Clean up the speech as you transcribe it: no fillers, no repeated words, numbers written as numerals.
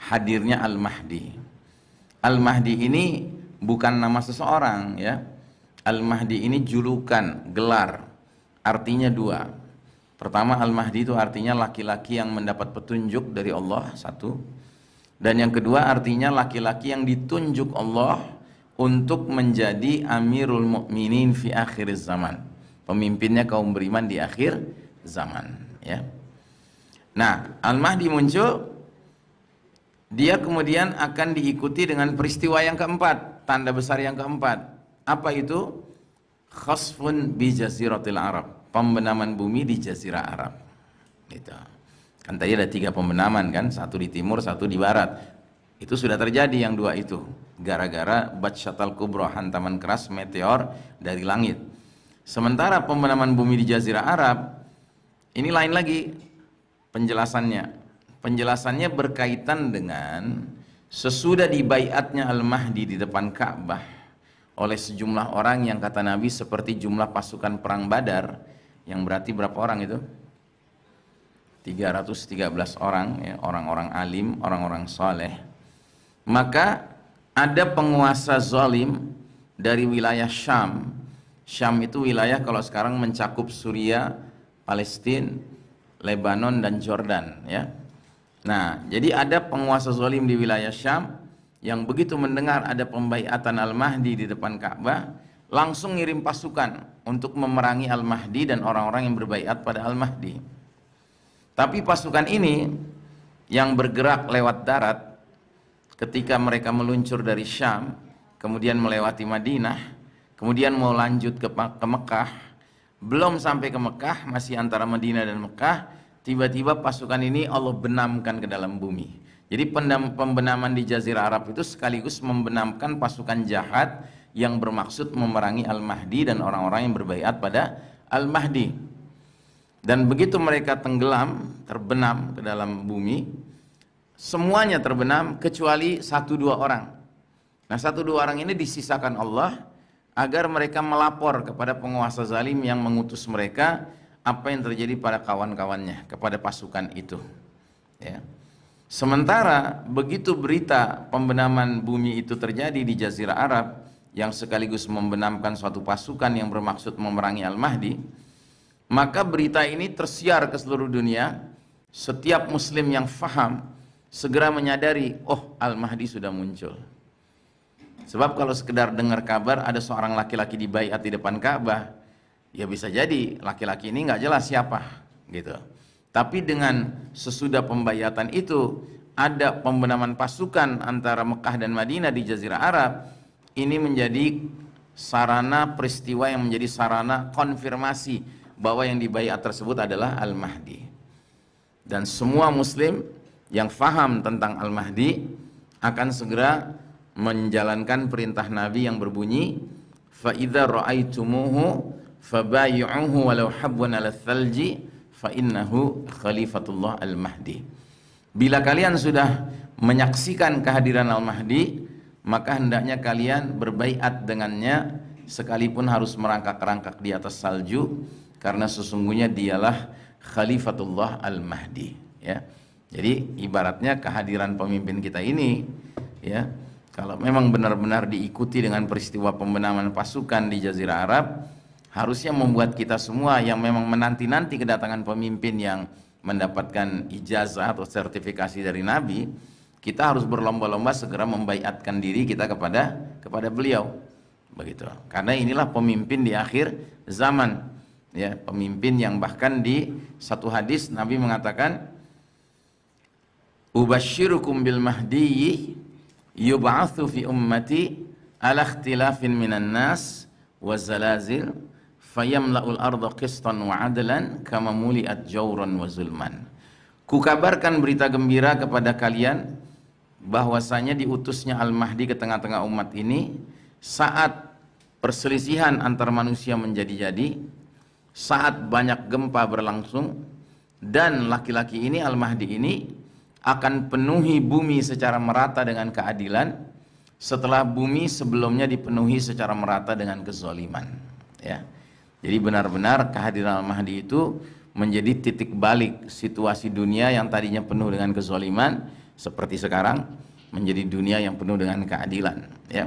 hadirnya Al-Mahdi. Al-Mahdi ini bukan nama seseorang ya. Al-Mahdi ini julukan, gelar. Artinya dua. Pertama, Al-Mahdi itu artinya laki-laki yang mendapat petunjuk dari Allah, satu. Dan yang kedua artinya laki-laki yang ditunjuk Allah untuk menjadi Amirul Mukminin fi akhir zaman. Pemimpinnya kaum beriman di akhir zaman ya. Nah, Al-Mahdi muncul, dia kemudian akan diikuti dengan peristiwa yang keempat, tanda besar yang keempat. Apa itu? Khasfun bi jaziratil Arab, pembenaman bumi di jazirah Arab. Gitu. Kan tadi ada 3 pembenaman kan, satu di timur, satu di barat. Itu sudah terjadi yang 2 itu, gara-gara Batshatal Kubra, hantaman keras meteor dari langit. Sementara pembenaman bumi di jazirah Arab ini lain lagi penjelasannya. Penjelasannya berkaitan dengan sesudah dibaiatnya Al-Mahdi di depan Ka'bah oleh sejumlah orang yang kata Nabi seperti jumlah pasukan perang Badar, yang berarti berapa orang itu? 313 orang ya, orang-orang alim, orang-orang soleh. Maka ada penguasa zalim dari wilayah Syam. Syam itu wilayah kalau sekarang mencakup Suriah, Palestina, Lebanon dan Jordan ya. Nah, jadi ada penguasa zalim di wilayah Syam yang begitu mendengar ada pembaiatan Al-Mahdi di depan Ka'bah, langsung ngirim pasukan untuk memerangi Al-Mahdi dan orang-orang yang berbaiat pada Al-Mahdi. Tapi pasukan ini yang bergerak lewat darat, ketika mereka meluncur dari Syam, kemudian melewati Madinah, kemudian mau lanjut ke Mekah, belum sampai ke Mekah, masih antara Madinah dan Mekah, tiba-tiba pasukan ini Allah benamkan ke dalam bumi. Jadi pembenaman di Jazirah Arab itu sekaligus membenamkan pasukan jahat yang bermaksud memerangi Al-Mahdi dan orang-orang yang berbaiat pada Al-Mahdi. Dan begitu mereka tenggelam, terbenam ke dalam bumi, semuanya terbenam kecuali 1-2 orang. Nah, 1-2 orang ini disisakan Allah agar mereka melapor kepada penguasa zalim yang mengutus mereka apa yang terjadi pada kawan-kawannya, kepada pasukan itu ya. Sementara begitu berita pembenaman bumi itu terjadi di Jazirah Arab yang sekaligus membenamkan suatu pasukan yang bermaksud memerangi Al-Mahdi, maka berita ini tersiar ke seluruh dunia. Setiap muslim yang faham segera menyadari, oh, Al-Mahdi sudah muncul. Sebab kalau sekedar dengar kabar ada seorang laki-laki dibaiat di depan Ka'bah, ya bisa jadi laki-laki ini nggak jelas siapa gitu. Tapi dengan sesudah pembaiatan itu ada pembenaman pasukan antara Mekah dan Madinah di Jazirah Arab, ini menjadi sarana peristiwa yang menjadi sarana konfirmasi bahwa yang dibaiat tersebut adalah Al-Mahdi. Dan semua muslim yang faham tentang Al-Mahdi akan segera menjalankan perintah Nabi yang berbunyi, fa idza ra'aitumuhu fabayi'uhu walau habwan 'ala thalji fa innahu khalifatullah Al-Mahdi. Bila kalian sudah menyaksikan kehadiran Al-Mahdi, maka hendaknya kalian berbaiat dengannya sekalipun harus merangkak-rangkak di atas salju, karena sesungguhnya dialah khalifatullah Al-Mahdi ya. Jadi ibaratnya kehadiran pemimpin kita ini ya, kalau memang benar-benar diikuti dengan peristiwa pembenaman pasukan di Jazirah Arab, harusnya membuat kita semua yang memang menanti-nanti kedatangan pemimpin yang mendapatkan ijazah atau sertifikasi dari Nabi, kita harus berlomba-lomba segera membaiatkan diri kita kepada beliau. Begitu. Karena inilah pemimpin di akhir zaman. Ya, pemimpin yang bahkan di satu hadis Nabi mengatakan, "Ubasyirukum bil mahdi yub'atsu fi ummati ala ikhtilafin minan nas wa zalazil fayamla'ul arda qistan wa adlan kama muli'at jawran wa zulman." Kukabarkan berita gembira kepada kalian bahwasanya diutusnya Al-Mahdi ke tengah-tengah umat ini saat perselisihan antar manusia menjadi-jadi, saat banyak gempa berlangsung, dan laki-laki ini, Al-Mahdi ini, akan penuhi bumi secara merata dengan keadilan setelah bumi sebelumnya dipenuhi secara merata dengan kezaliman ya. Jadi benar-benar kehadiran Al-Mahdi itu menjadi titik balik situasi dunia yang tadinya penuh dengan kezaliman seperti sekarang menjadi dunia yang penuh dengan keadilan, ya.